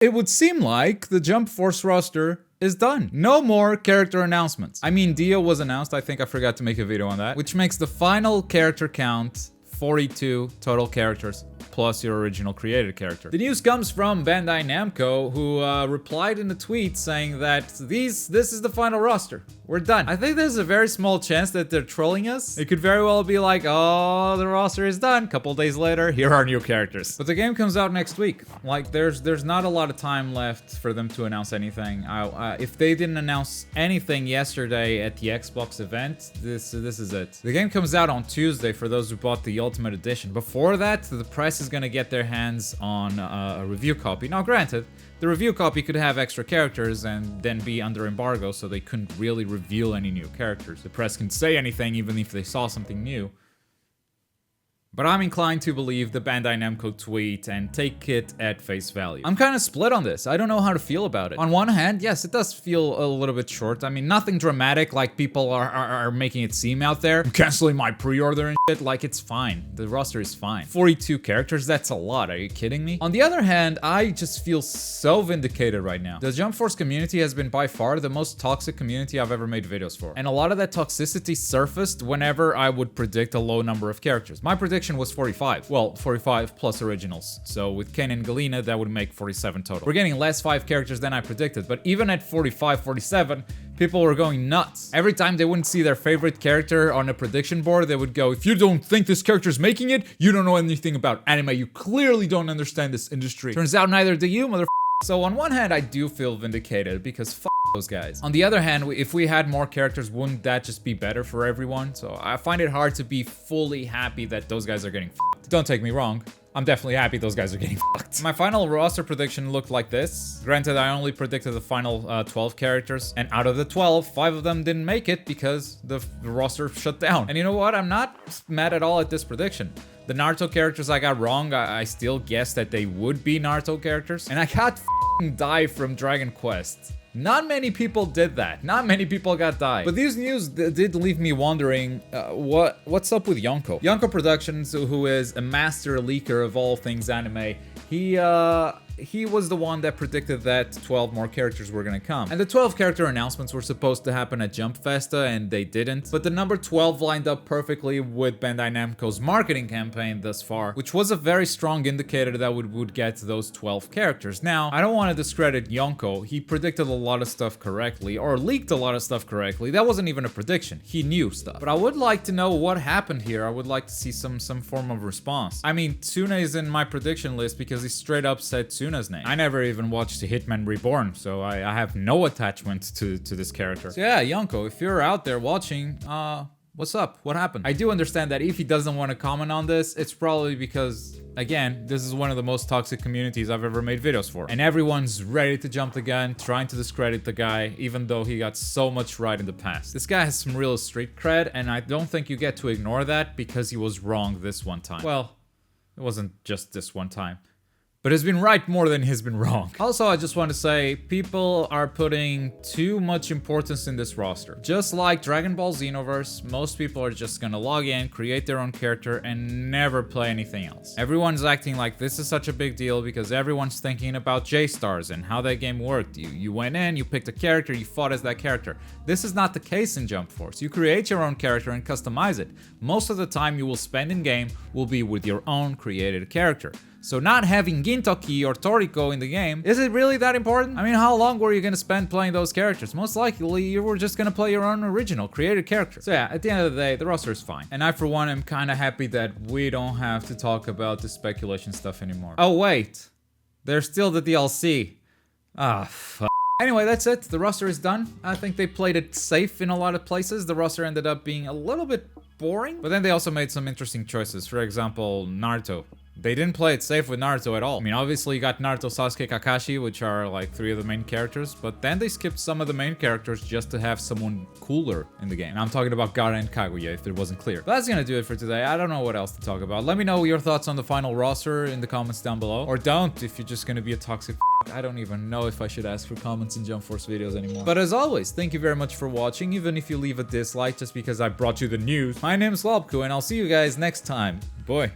It would seem like the Jump Force roster is done. No more character announcements. I mean, Dio was announced. I think I forgot to make a video on that, which makes the final character count 42 total characters plus your original created character. The news comes from Bandai Namco, who replied in a tweet saying that this is the final roster. We're done. I think there's a very small chance that they're trolling us. It could very well be like, oh, the roster is done. Couple days later, here are new characters. But the game comes out next week. Like, there's not a lot of time left for them to announce anything. If they didn't announce anything yesterday at the Xbox event, this is it. The game comes out on Tuesday for those who bought the Ultimate Edition. Before that, the press is gonna get their hands on a review copy. Now, granted, the review copy could have extra characters and then be under embargo, so they couldn't really reveal any new characters. The press can say anything even if they saw something new. But I'm inclined to believe the Bandai Namco tweet and take it at face value. I'm kind of split on this. I don't know how to feel about it. On one hand, yes, it does feel a little bit short. I mean, nothing dramatic like people are making it seem out there. I'm canceling my pre-order and shit. Like, it's fine. The roster is fine. 42 characters, that's a lot. Are you kidding me? On the other hand, I just feel so vindicated right now. The Jump Force community has been by far the most toxic community I've ever made videos for. And a lot of that toxicity surfaced whenever I would predict a low number of characters. My prediction was 45. Well, 45 plus originals. So with Ken and Galena, that would make 47 total. We're getting less 5 characters than I predicted, but even at 45, 47, people were going nuts. Every time they wouldn't see their favorite character on a prediction board, they would go, if you don't think this character's making it, you don't know anything about anime. You clearly don't understand this industry. Turns out neither do you, mother. So on one hand, I do feel vindicated because those guys. On the other hand, if we had more characters, wouldn't that just be better for everyone? So I find it hard to be fully happy that those guys are getting fucked. Don't take me wrong. I'm definitely happy those guys are getting fucked. My final roster prediction looked like this. Granted, I only predicted the final 12 characters, and out of the 12, 5 of them didn't make it because the roster shut down. And you know what? I'm not mad at all at this prediction. The Naruto characters I got wrong, I still guessed that they would be Naruto characters. And I got Dai from Dragon Quest. Not many people did that. Not many people got Dai. But these news did leave me wondering, what's up with Yonko? Yonko Productions, who is a master leaker of all things anime, he was the one that predicted that 12 more characters were gonna come. And the 12 character announcements were supposed to happen at Jump Festa, and they didn't. But the number 12 lined up perfectly with Bandai Namco's marketing campaign thus far, which was a very strong indicator that we would get those 12 characters. Now, I don't want to discredit Yonko. He predicted a lot of stuff correctly, or leaked a lot of stuff correctly. That wasn't even a prediction. He knew stuff. But I would like to know what happened here. I would like to see some form of response. I mean, Tsuna is in my prediction list because he straight up said Tsuna's name. I never even watched Hitman Reborn, so I have no attachment to this character. So yeah, Yonko, if you're out there watching, what's up? What happened? I do understand that if he doesn't want to comment on this, it's probably because, again, this is one of the most toxic communities I've ever made videos for. And everyone's ready to jump the gun, trying to discredit the guy, even though he got so much right in the past. This guy has some real street cred, and I don't think you get to ignore that because he was wrong this one time. Well, it wasn't just this one time. But he's been right more than he's been wrong. Also, I just want to say, people are putting too much importance in this roster. Just like Dragon Ball Xenoverse, most people are just gonna log in, create their own character, and never play anything else. Everyone's acting like this is such a big deal because everyone's thinking about J-Stars and how that game worked. You went in, you picked a character, you fought as that character. This is not the case in Jump Force. You create your own character and customize it. Most of the time you will spend in game will be with your own created character. So not having Gintoki or Toriko in the game, is it really that important? I mean, how long were you gonna spend playing those characters? Most likely, you were just gonna play your own original, created character. So yeah, at the end of the day, the roster is fine. And I, for one, am kinda happy that we don't have to talk about the speculation stuff anymore. Oh wait, there's still the DLC. Ah, fuck. Anyway, that's it. The roster is done. I think they played it safe in a lot of places. The roster ended up being a little bit boring, but then they also made some interesting choices. For example, Naruto. They didn't play it safe with Naruto at all. I mean, obviously you got Naruto, Sasuke, Kakashi, which are like 3 of the main characters, but then they skipped some of the main characters just to have someone cooler in the game. And I'm talking about Gaara and Kaguya, if it wasn't clear. But that's gonna do it for today. I don't know what else to talk about. Let me know your thoughts on the final roster in the comments down below. Or don't, if you're just gonna be a toxic I don't even know if I should ask for comments in Jump Force videos anymore. But as always, thank you very much for watching, even if you leave a dislike just because I brought you the news. My name is Globku, and I'll see you guys next time. Boy.